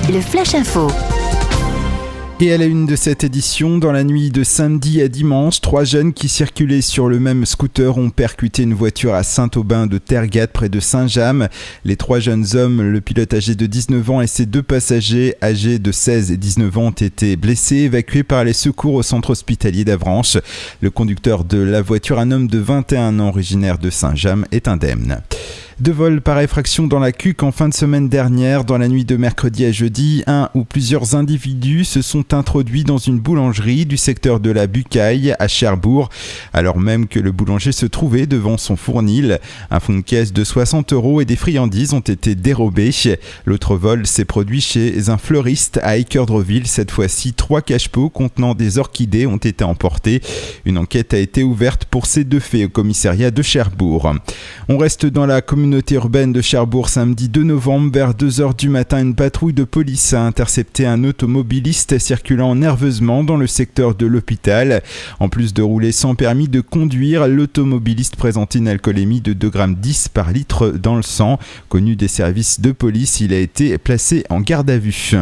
le Flash Info. Et à la une de cette édition, dans la nuit de samedi à dimanche, 3 jeunes qui circulaient sur le même scooter ont percuté une voiture à Saint-Aubin de Tergat près de Saint-James. Les 3 jeunes hommes, le pilote âgé de 19 ans et ses 2 passagers âgés de 16 et 19 ans ont été blessés, évacués par les secours au centre hospitalier d'Avranches. Le conducteur de la voiture, un homme de 21 ans originaire de Saint-James, est indemne. 2 vols par effraction dans la CUC en fin de semaine dernière. Dans la nuit de mercredi à jeudi, un ou plusieurs individus se sont introduits dans une boulangerie du secteur de la Bucaille à Cherbourg, alors même que le boulanger se trouvait devant son fournil. Un fonds de caisse de 60 € et des friandises ont été dérobés. L'autre vol s'est produit chez un fleuriste à Équeurdreville. Cette fois-ci, 3 cache-pots contenant des orchidées ont été emportés. Une enquête a été ouverte pour ces 2 faits au commissariat de Cherbourg. On reste dans la communauté urbaine de Cherbourg. Samedi 2 novembre, vers 2h du matin, une patrouille de police a intercepté un automobiliste circulant nerveusement dans le secteur de l'hôpital. En plus de rouler sans permis de conduire, l'automobiliste présentait une alcoolémie de 2,10 g par litre dans le sang. Connu des services de police, il a été placé en garde à vue.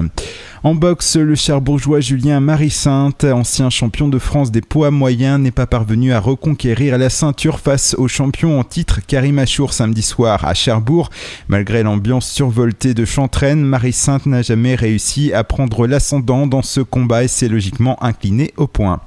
En boxe, le Cherbourgeois Julien Marie-Sainte, ancien champion de France des poids moyens, n'est pas parvenu à reconquérir la ceinture face au champion en titre Karim Achour samedi soir à Cherbourg. Malgré l'ambiance survoltée de Chantraine, Marie-Sainte n'a jamais réussi à prendre l'ascendant dans ce combat et s'est logiquement incliné au point.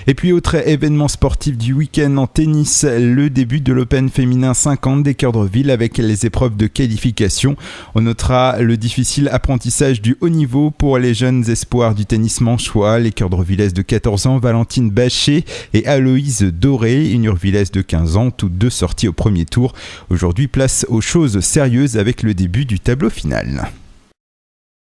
Et puis autre événement sportif du week-end en tennis, le début de l'Open féminin 50 d'Équeurdreville avec les épreuves de qualification. On notera le difficile apprentissage du haut niveau pour les jeunes espoirs du tennis manchois, l'Équeurdrevillesse de 14 ans, Valentine Bachet et Aloïse Doré, une Urvillesse de 15 ans, toutes 2 sorties au premier tour. Aujourd'hui, place aux choses sérieuses avec le début du tableau final.